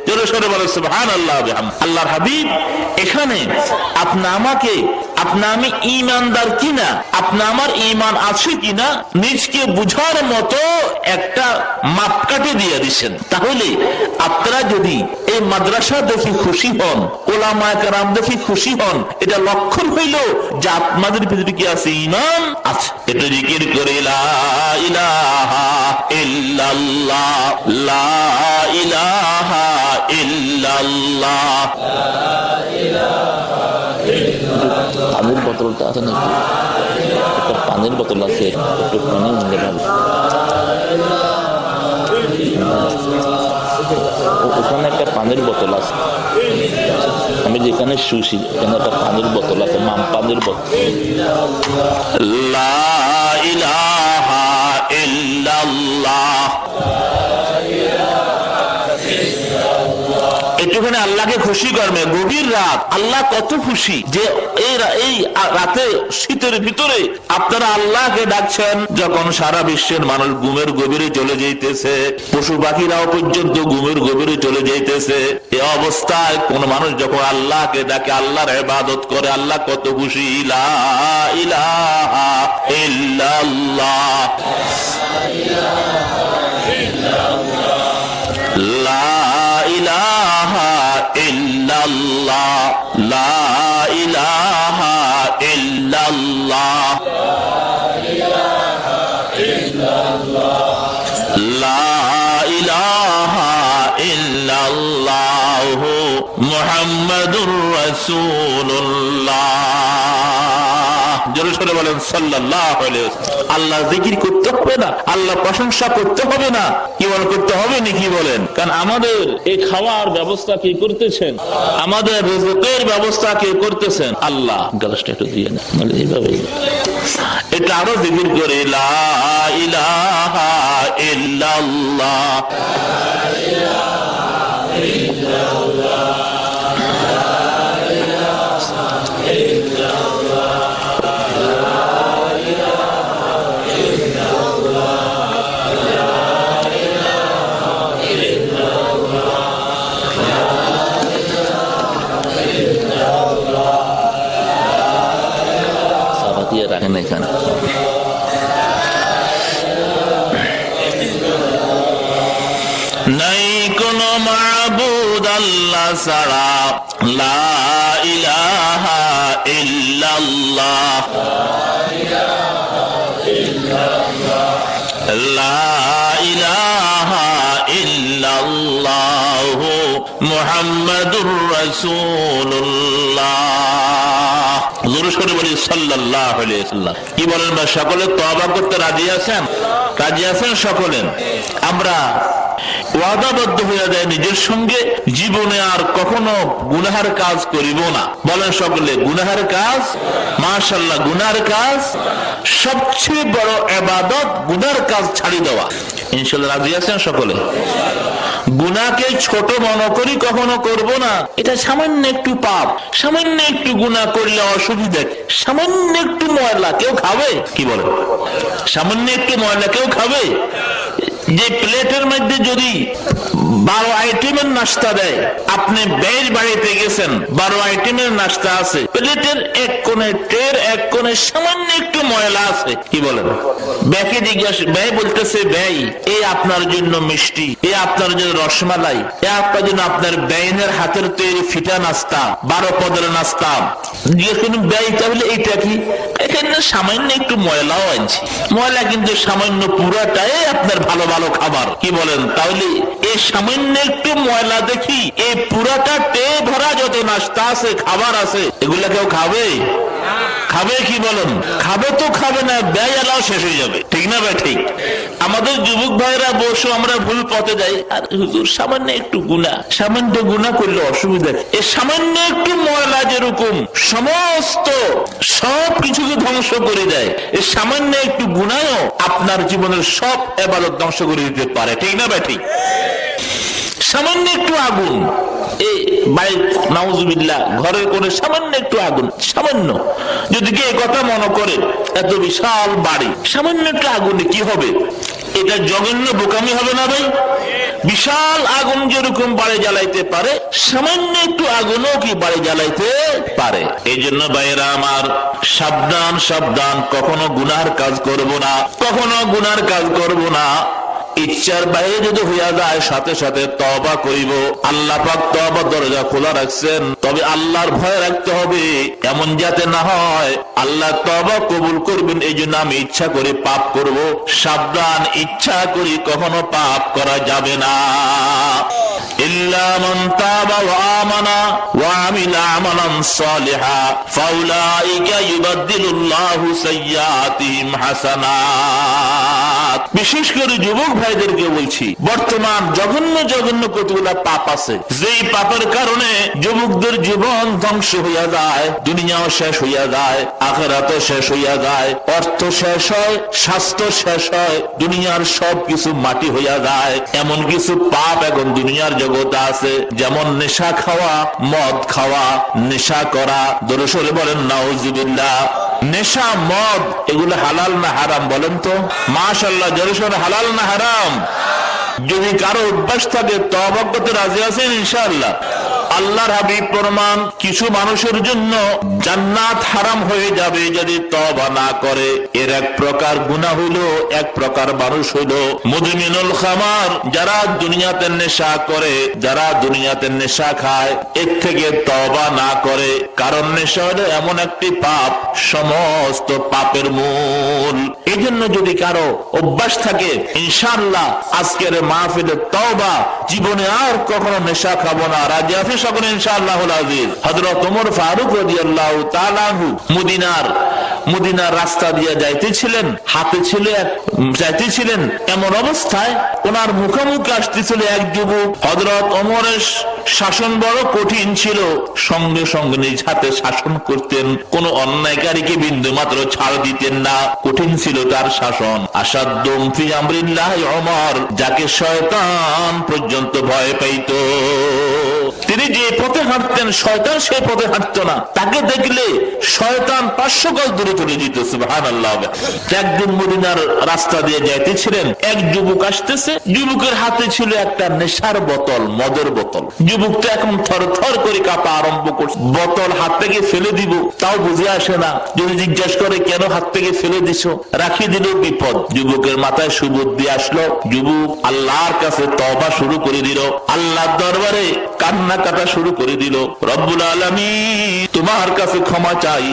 জোরে সোরে বলো সুবহানাল্লাহ বিহামদিহি। আল্লাহর হাবিব এখানে আপনা আমি ঈমানদার কিনা, আপনা আমার ঈমান আছে কিনা নিজকে বুঝার মতো একটা মাপকাঠি দিয়ে দিচ্ছেন। তাহলে আপনারা যদি এই মাদ্রাসা দেখি খুশি হন, ওলামায়ে কেরাম দেখি খুশি হন, এটা লক্ষণ হইল যে আপনাদের ভিতরে কি আছে? ঈমান আছে। এটা জিকির করে লা ইলাহা ইল্লাল্লাহ, লা ইলাহা ইল্লাল্লাহ। পানির বোতলটা আছে নাকি? একটা পানির বোতল আছে, একটু পানি নিলে ভালো। ওখানে একটা পানির বোতল আছে, আমি যেখানে শুছি এখানে একটা পানির বোতল আছে, মাম পানির বোতল। লা ইলাহা ইল্লাল্লাহ। একটুখানি আল্লাহকে খুশি করবে। গভীর রাত, আল্লাহ কত খুশি যে এই রাতে শীতের ভিতরে আপনারা আল্লাহকে ডাকছেন, যখন সারা বিশ্বের মানুষ ঘুমের গভীরে চলে যাইতেছে, পশু পাখিরাও পর্যন্ত ঘুমের গভীরে চলে যাইতেছে। এই অবস্থায় কোন মানুষ যখন আল্লাহকে ডাকে, আল্লাহর ইবাদত করে, আল্লাহ কত খুশি। লা ইলাহা ইল্লাল্লাহ, লা ইলাহা ইল্লাল্লাহ, লা ইলাহা ইল্লাল্লাহ, লা ইলাহা ইল্লাল্লাহ মুহাম্মাদুর রাসূলুল্লাহ। জোরে সোরে বলেন সাল্লাল্লাহু আলাইহি ওয়াসাল্লাম। আল্লাহ জিকির করতে হবে না, আল্লাহ প্রশংসা করতে হবে না, কি বল করতে হবে নাকি বলেন? কারণ আমাদের এই খাওয়ার ব্যবস্থা কে করতেছেন? আমাদের রিজকের ব্যবস্থা কে করতেছেন? আল্লাহ। গ্লাসটা একটু দিয়ে না, মানে এইভাবে এটা আরো জিকির করে লা ইলাহা ইল্লাল্লাহ, দিয়ে রাখেন এখানে। নাই কোন মাবুদ আল্লাহ ছাড়া, লা ইলাহা ইল্লাল্লাহ, লা ইলাহা ইল্লাল্লাহ মুহাম্মাদুর রাসূলুল্লাহ। জোরে করে বলি সাল্লাল্লাহু আলাইহি ওয়াসাল্লাম। কি বলেন ভাই, সকলে তওবা করতে রাজি আছেন? রাজি আছেন সকলে? আমরা ওয়াদাবদ্ধ হয়ে যায় নিজের সঙ্গে, জীবনে আর কখনো গুনাহের কাজ করিব না। বলেন সকলে, গুনাহের কাজ, মাশাআল্লাহ, গুনাহের কাজ সবচেয়ে বড় ইবাদত, গুনাহের কাজ ছাড়ি দেওয়া। ইনশাআল্লাহ রাজি আছেন সকলে? গুনাহকে ছোট মনে করি কখনো করব না। এটা সামান্য একটু পাপ, সামান্য একটু গুনাহ করলে অসুবিধা, সামান্য একটু ময়লা কেউ খাবে? কি বলে, সামান্য একটু ময়লা কেউ খাবে? যে প্লেটের মধ্যে যদি 12 আইটেমের নাস্তা দেয়, আপনি ব্যয়ের বাড়িতে গেছেন, 12 আইটেমের নাস্তা আছে, প্লেটের এক কোণে, ট্রের এক কোণে সামান্য একটু ময়লা আছে, কি বলেন? ব্যয়কে জিজ্ঞাসা, ব্যয় বলতেছে, ব্যয় এই আপনার জন্য মিষ্টি, এ আপনার জন্য রসমালাই, এ আপনার জন্য আপনার ব্যয়ের হাতের তৈরি ফিটা নাস্তা, 12 পদের নাস্তা। ব্যয় তাহলে এইটা কি? এখানে সামান্য একটু ময়লাও আনছি, ময়লা কিন্তু সামান্য, পুরাটাই আপনার ভালো ভালো খাবার, কি বলেন? তাহলে এই সামান্য একটু ময়লা দেখি এই পুরাটা টে ভরা যত নাস্তা আছে, খাবার আছে, এগুলা কেউ খাবে? খাবে কি বলেন? খাবে তো খাবে না, ব্যয় এলাও শেষ হয়ে যাবে, ঠিক না ভাই? ঠিক। আমাদের যুবক ভাইরা বসে আমরা ভুল পথে যাই, আর হুজুর সামান্য একটু গুনাহ, সামান্য গুনাহ করলে অসুবিধা, এই সামান্য একটু ময়লা যেরকম সমস্ত সব কিছুকে ধ্বংস করে দেয়, এই সামান্য একটু গুনাহও আপনার জীবনের সব ইবাদত ধ্বংস করে দিতে পারে, ঠিক না ভাই? ঠিক। সামান্য একটু আগুন, এই বাইক নাউজুবিল্লাহ ঘরের কোণে সামান্য একটু আগুন, সামান্য, যদি কে কথা মনে করে এত বিশাল বাড়ি, সামান্য একটু আগুনে কি হবে? এটা জঘন্য বোকামি হবে না ভাই? বিশাল আগুন যেরকম বাড়ি জ্বালাইতে পারে, সামান্য একটু আগুনও কি বাড়ি জ্বালাইতে পারে। এই জন্য ভাইয়েরা আমার, সাবধান সাবধান, কখনো গুনার কাজ করব না, কখনো গুনার কাজ করব না। ইচ্ছার বাইরে যদি হইয়া যায় সাথে সাথে তওবা করিব। আল্লাহ পাক তওবার দরজা খোলা রাখছেন, তবে আল্লাহর ভয় রাখতে হবে, এমন যাতে না হয় আল্লাহ তওবা কবুল করবেন এই জন্য আমি ইচ্ছা করে পাপ করব। সাবধান, ইচ্ছা করি কখনো পাপ করা যাবে না। ইল্লা মান তাবা ওয়া আমানা ওয়া আমিলা আমালান সালিহা ফাউলাইকা ইউবাদদিলুল্লাহু সাইয়্যাতিহিম হাসানাত। বিশেষ করে যুবক ভাইদেরকে বলছি, বর্তমান জঘন্য জঘন্য কতগুলা পাপ আছে, যেই পাপের কারণে যুবকদের জীবন ধ্বংস হইয়া যায়, দুনিয়াও শেষ হইয়া যায়, আখিরাতও শেষ হইয়া যায়, অর্থ শেষ হয়, স্বাস্থ্য শেষ হয়, দুনিয়ার সব কিছু মাটি হইয়া যায়। এমন কিছু পাপ এখন দুনিয়ার জগতে আছে, যেমন নেশা খাওয়া, মদ খাওয়া, নেশা করা। দরুদ বলেন নাউজুবিল্লাহ। নেশা, মদ, এগুলো হালাল না হারাম বলেন তো? মাশাআল্লাহ, জোরে হালাল না হারাম? যদি কারো অভ্যাস থাকে তওবা করতে রাজি আছেন ইনশাআল্লাহ? আল্লাহর হাবিব প্রমাণ, কিছু মানুষের জন্য জান্নাত হারাম হয়ে যাবে যদি তওবা না করে। এর এক প্রকার গুনাহ হইল, এক প্রকার মানুষ হইল মুদমিনুল খামার, যারা দুনিয়াতে নেশা করে, যারা দুনিয়াতে নেশা খায়, এর থেকে তওবা না করে। কারণ নেশা হলো এমন একটি পাপ, সমস্ত পাপের মূল। এই জন্য যদি কারো অভ্যাস থাকে, ইনশাআল্লাহ আজকের মাহফিলে তওবা, জীবনে আর কখনো নেশা খাবো না, রাজি আছি সকলে ইনশাআল্লাহুল আজিজ। হযরত ওমর ফারুক রাদিয়াল্লাহু তাআলা আনহু মদিনার রাস্তা দিয়ে যাইতেছিলেন, হাতে ছিল যাইতেছিলেন, এমন অবস্থায় ওনার মুখোমুখি আসতেছিল এক যুবক। হযরত ওমরের শাসন বড় কঠিন ছিল, সঙ্গে সঙ্গে নিজ হাতে শাসন করতেন, কোন অন্যায়কারীকে বিন্দু মাত্র ছাড় দিতেন না, কঠিন ছিল তার শাসন। আসাদ্দুম ফি আমরিল্লাহ ওমর, যাকে শয়তান পর্যন্ত ভয় পাইত। তিনি যে পথে হাঁটতেন শয়তান সে পথে হাঁটতো না, তাকে দেখলে শয়তান 500 গজ দূরে চলে যেত। সুবহানাল্লাহ। একদিন মদিনার রাস্তা দিয়ে যাইতেছিলেন, এক যুবক আসতেছে, যুবকের হাতে ছিল একটা নেশার বোতল, মদের বোতল। যুবকটা এখন থর থর করে কাঁপা আরম্ভ করছে, বোতল হাত থেকে ফেলে দিব তাও বুঝে আসে না, যদি জিজ্ঞেস করে কেন হাত থেকে ফেলে দিছো, রাখি দিল বিপদ। যুবকের মাথায় সুবুদ্ধি আসলো, যুবক আল্লাহর কাছে তওবা শুরু করে দিল, আল্লাহর দরবারে কান্না কাটা শুরু করে দিল, রব্বুল আলামিন তোমার কাছে ক্ষমা চাই,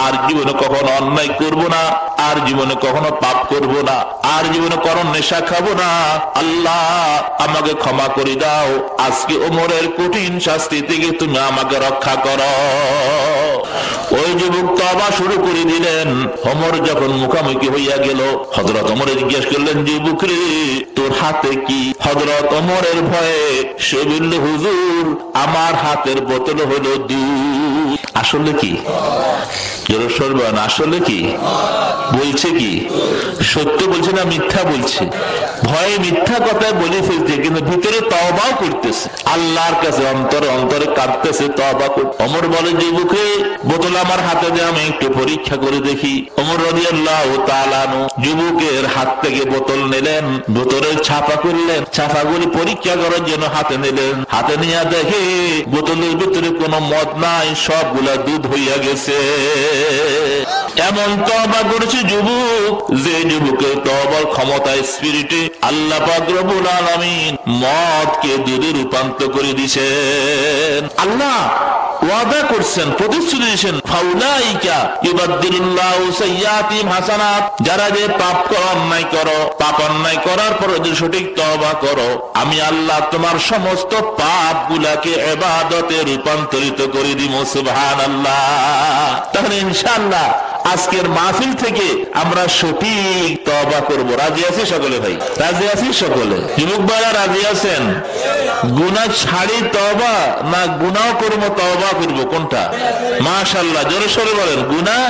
আর জীবনে কখনো অন্যায় করব না, আর জীবনে কখনো পাপ করব না, আর জীবনে কোনো নেশা খাবো না, আল্লাহ আমাকে ক্ষমা করে দাও, আজকে ওমরের কঠিন শাস্তি থেকে তুমি আমাকে রক্ষা করো। ওই যুবক তওবা শুরু করে দিলেন। ওমর যখন মুখামুখি হইয়া গেল, হযরত ওমর জিজ্ঞেস করলেন, যুবক রে তোর হাতে কি? হযরত ওমরের ভয়ে সে বলল, হুজুর আমার হাতের বোতল হলো দুধ। আসলে কি? আসলে কি বলছে? কি সত্য বলছে না মিথ্যা বলছে? ভয়ে মিথ্যা কথায় বলে ফেলছে, কিন্তু ভিতরে তওবাও করতেছে, আল্লাহর কাছে অন্তরে অন্তরে কাঁদতেছে, তওবা করতে। ওমর বলে, যুবকে বোতল আমার হাতে দিয়ে আমি একটু পরীক্ষা করে দেখি। ওমর রাদিয়াল্লাহু তাআলা আনহু যুবকের হাত থেকে বোতল নিলেন, বোতলের ছাপা করলেন, ছাপাগুলি পরীক্ষা করার জন্য হাতে নিলেন। হাতে নিয়ে দেখে বোতলের ভিতরে কোনো মদ নাই, সবগুলা দুধ হইয়া গেছে। এমন তওবা করেছে যুবক, যে যুবকের তওবার ক্ষমতা, স্পিরিটে আল্লাহ পাক রব্বুল আলামিন মদকে দুধে রূপান্তর করে দিয়েছেন। আল্লাহ ওয়াদা করছেন, প্রতিশ্রুতি দিয়েছেন, ফাউলাইকা ইউবাদদিলুল্লাহু সাইয়্যাতিহিম হাসানাত, যারা যে পাপ করো, অন্যায় করো, পাপ অন্যায় করার পর যদি সঠিক তওবা করো, আমি আল্লাহ তোমার সমস্ত পাপগুলাকে ইবাদতে রূপান্তরিত করে দিব। সুবহানাল্লাহ। তাহলে ইনশাআল্লাহ আজকের মাহফিল থেকে আমরা সঠিক তওবা করব। রাজি আছি সকলে? ভাই রাজি আছি সকলে? যুবক ভাইরা রাজি আছেন? গুনাহ ছাড়ি তওবা না গুনাহ করব তওবা করব, কোনটা? মাশাআল্লাহ, জোরে সোরে বলেন। গুনাহ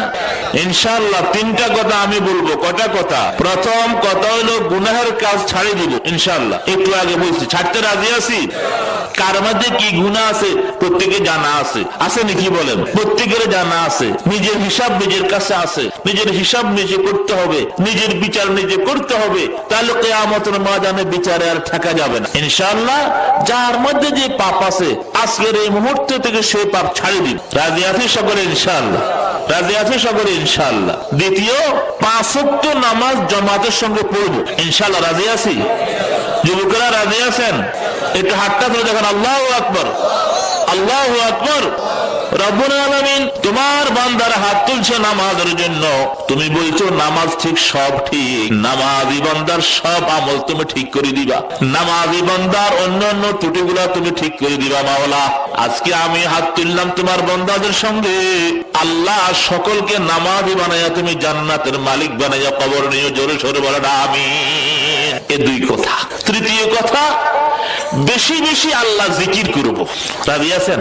ইনশাআল্লাহ তিনটা কথা আমি বলবো। কয়টা কথা? প্রথম কথা হলো গুনাহের কাজ ছাড়ি দিব ইনশাআল্লাহ। একটু আগে বলছি ছাড়তে রাজি আছি। কার মধ্যে কি গুনাহ আছে প্রত্যেকে জানা আছে, আছে নাকি বলেন? প্রত্যেকের জানা আছে। নিজের হিসাব নিজের কাছে আছে, নিজের হিসাব নিজে করতে হবে, নিজের বিচার নিজে করতে হবে। তাহলে কিয়ামতের ময়দানে বিচারে আর ঠেকা যাবে না ইনশাআল্লাহ। যার মধ্যে যে পাপ আছে আজকের এই মুহূর্ত থেকে সেই পাপ ছাড়ি দিন। রাজি আছি সকলে ইনশাআল্লাহ? রাজি আছি সকলে ইনশাআল্লাহ? দ্বিতীয়, 5 ওয়াক্ত নামাজ জামাতের সঙ্গে পড়বো ইনশাআল্লাহ। রাজি আছি? যুবকেরা রাজি আছেন? একটু হাতটা ধরে দেখেন। আল্লাহু আকবার, আল্লাহু আকবার। রব্বুল আলামিন তোমার বান্দার হাত তুলছে নামাজের জন্য। তুমি বলছো নামাজ ঠিক, সব ঠিক। নামাজি বান্দার সব আমল তুমি ঠিক করে দিবা, নামাজি বান্দার অন্যান্য ত্রুটিগুলা তুমি ঠিক করে দিবা মাওলা। আজকে আমি হাত তুললাম তোমার বান্দাদের সঙ্গে, আল্লাহ সকলকে নামাজি বানাইয়া তুমি জান্নাতের মালিক বানাইয়া কবর নিয়ে জোরে সোরে বলেন আমিন। এ দুই কথা। তৃতীয় কথা, বেশি বেশি আল্লাহ জিকির করব। রাজি আছেন?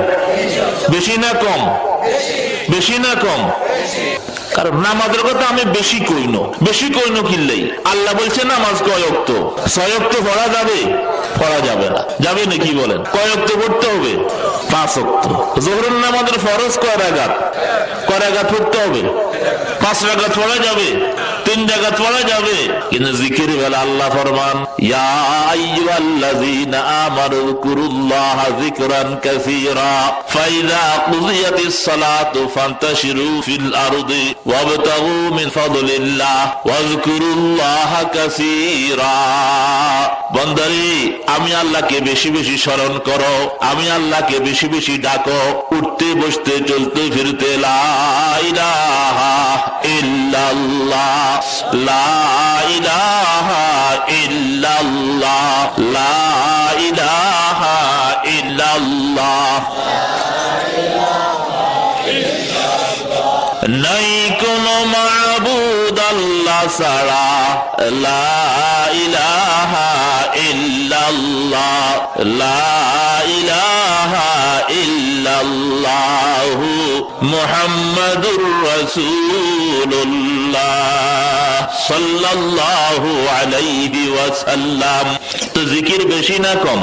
বেশি না কম? বেশি না কম? কারণ নামাজের কথা আমি বেশি কইনো। বেশি কইনো কিনলেই আল্লাহ বলছে নামাজ কয় ওয়াক্ত? 6 ওয়াক্ত পড়া যাবে? পড়া যাবে না। যাবে নাকি বলেন? কয় ওয়াক্ত পড়তে হবে? 5 ওয়াক্ত। যোহরের নামাজের ফরজ কয় রাকাত? কয় রাকাত পড়তে হবে? 5 রাকাত পড়া যাবে? 3 রাকাত পড়া যাবে? কিন্তু জিকিরের বেলা আল্লাহ ফরমান, ইয়া আইয়ুহাল্লাযীনা আমানু যকুরুল্লাহা যিকরান কাসীরা ফাইযা কুযিয়াতিস সালাতু ফান্তাশিরু ফিল আরদি ওয়াবতাগু মিন ফাদলিল্লাহ ওয়াযকুরুল্লাহা কাসীরা। বান্দারে, আমি আল্লাহকে বেশি বেশি স্মরণ করো, আমি আল্লাহকে বেশি বেশি ডাকো, উঠতে বসতে চলতে ফিরতে। লা ইলাহা ইল্লাল্লাহ, লা ইলাহা ইল্লাল্লাহ, লা ইলাহা ইল্লাল্লাহ। নাই কোনো মাবুদ আল্লাহ ছাড়া, লা ইলাহা ইল্লাল্লাহ, লা ইলাহা ইল্লাল্লাহ মুহাম্মাদুর রাসূলুল্লাহ সাল্লাল্লাহু আলাইহি ওয়াসাল্লাম। তো জিকির বেশি না কম?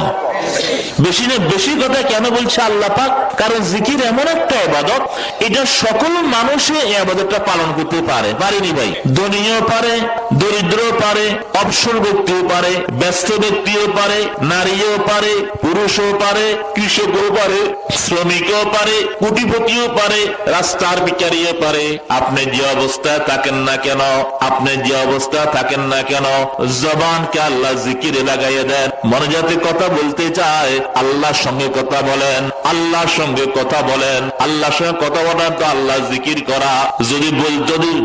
বেশি না। বেশি কথা কেন বলছে আল্লাহ পাক? কারণ জিকির এমন একটা ইবাদত, এটা সকল মানুষে এই ইবাদতটা পালন করতে পারে। পারেনি ভাই? ধনীও পারে, দরিদ্রও পারে, অবসর ব্যক্তিও পারে, ব্যস্ত ব্যক্তিও পারে, নারীও পারে, পুরুষও পারে, কৃষকও পারে, শ্রমিকও পারে, কোটিপতিও পারে, রাস্তার ভিখারিও পারে। আপনি যে অবস্থায় থাকেন না কেন, আপনি যে অবস্থায় থাকেন না কেন, জবানকে আল্লাহ জিকিরে লাগাইয়া দেন। মনে যাতে কথা বলতে চায়, আল্লাহর সঙ্গে কথা বলেন, আল্লাহর সঙ্গে কথা বলেন। আল্লাহর সঙ্গে কথা বলার তো আল্লাহ জিকির করা। যদি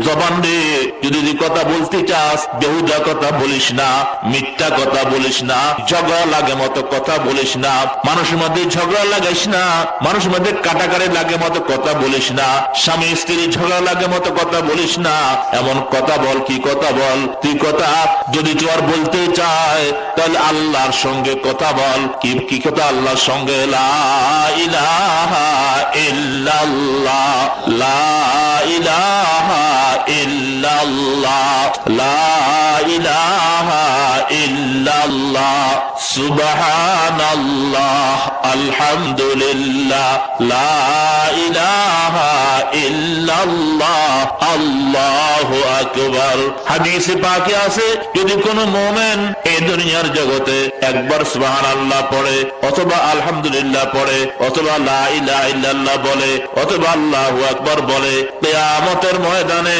জবান দিয়ে যদি কথা বলতে চাস, বেহুদা কথা বলিস না, মিথ্যা কথা বলিস না, ঝগড়া লাগে মতো কথা বলিস না, মানুষের মধ্যে ঝগড়া লাগাইস না, মানুষের মধ্যে কাটাকারি লাগে মতো কথা বলিস না, স্বামী স্ত্রী ঝগড়া লাগে মতো কথা বলিস না। এমন কথা বল। কি কথা বল? তুই কথা যদি তোর বলতে চায় তাহলে আল্লাহর সঙ্গে কথা বল। কি কথা আল্লাহর সঙ্গে? লা ইলাহা ইল্লাল্লাহ, লা ইলাহা ইল্লাল্লাহ, লা ইলাহা ইল্লাল্লাহ, সুবহানাল্লাহ, আলহামদুলিল্লাহ, লা ইলাহা ইল্লাল্লাহ, আল্লাহু আকবার। হাদিসে পাকে আছে, যদি কোনো মুমিন এই দুনিয়ার জগতে একবার সুবহানাল্লাহ পড়ে, অথবা আলহামদুলিল্লাহ পড়ে, অথবা লা ইলাহা ইল্লাল্লাহ বলে, অথবা আল্লাহু আকবার বলে, কিয়ামতের ময়দানে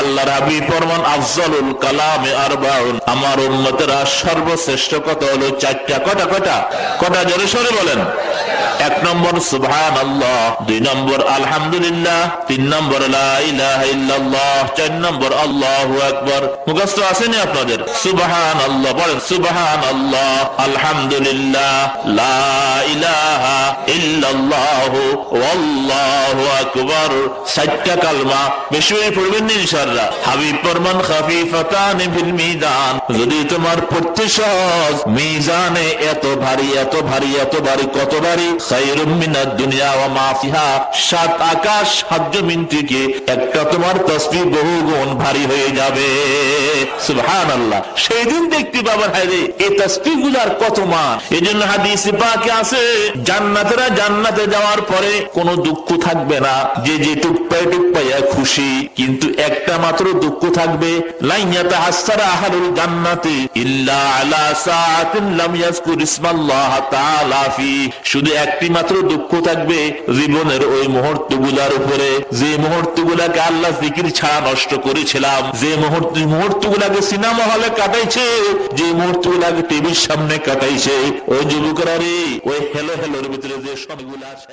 আল্লাহর হাবিব ফরমান আফজালুল কালামে আরবাউন, আমার উম্মতেরা সর্বশ্রেষ্ঠ কথা হলো চারটা। কটা জোরে সরে বলেন। 1 নম্বর সুবহানাল্লাহ, 2 নম্বর আলহামদুলিল্লাহ, 3 নম্বর লা ইলাহা ইল্লাল্লাহ, 4 নম্বর আল্লাহু আকবার। মুখস্থ আছে না আপনাদের? সুবহানাল্লাহ বলেন, সুবহানাল্লাহ, আলহামদুলিল্লাহ, লা ইলাহা ইল্লাল্লাহ, আল্লাহু আকবার। 4টা কালমা বেশি বেশি পড়বেন ইনশাআল্লাহ। হাবিব ফরমান খাফিফাতান ফিল মিজান, যদি তোমার পড়তে সহজ, মিজানে এত ভারী এত ভারী এত ভারী, কত ভারী? খায়রুম মিনাদ দুনিয়া ওয়া মা ফিহা, 7 আকাশ 7 জমিন থেকে একটা তোমার তাসবিহ বহু গুণ ভারী হয়ে যাবে। সুবহানাল্লাহ। সেই দিন দেখতে পাবেন হায়রে এই তাসবিহগুলোর কত মান। এজন্য হাদিসে পাকে আছে জান্নাতীরা জান্নাতে যাওয়ার পরে কোনো দুঃখ থাকবে না, যে যে টুকপাইয়া খুশি, কিন্তু একটা মাত্র দুঃখ থাকবে, লা ইয়াতাহাসসারা আহলুল জান্নাতি ইল্লা আলা সাআতিন লাম ইয়াযকুর ইসমাল্লাহ তাআলা ফি, শুধু একটি মাত্র দুঃখ থাকবে জীবনের ওই মুহূর্তগুলোর উপরে, যে মুহূর্তগুলোকে আল্লাহ জিকির ছাড়া নষ্ট করেছিলাম, যে মুহূর্তগুলোকে সিনেমা হলে কাটাইছে, যে মুহূর্তগুলোকে টিভির সামনে কাটাইছে। ওই যুবকরা রে, ওই হেলো হেলোর ভিতরে যে সময়গুলো আছে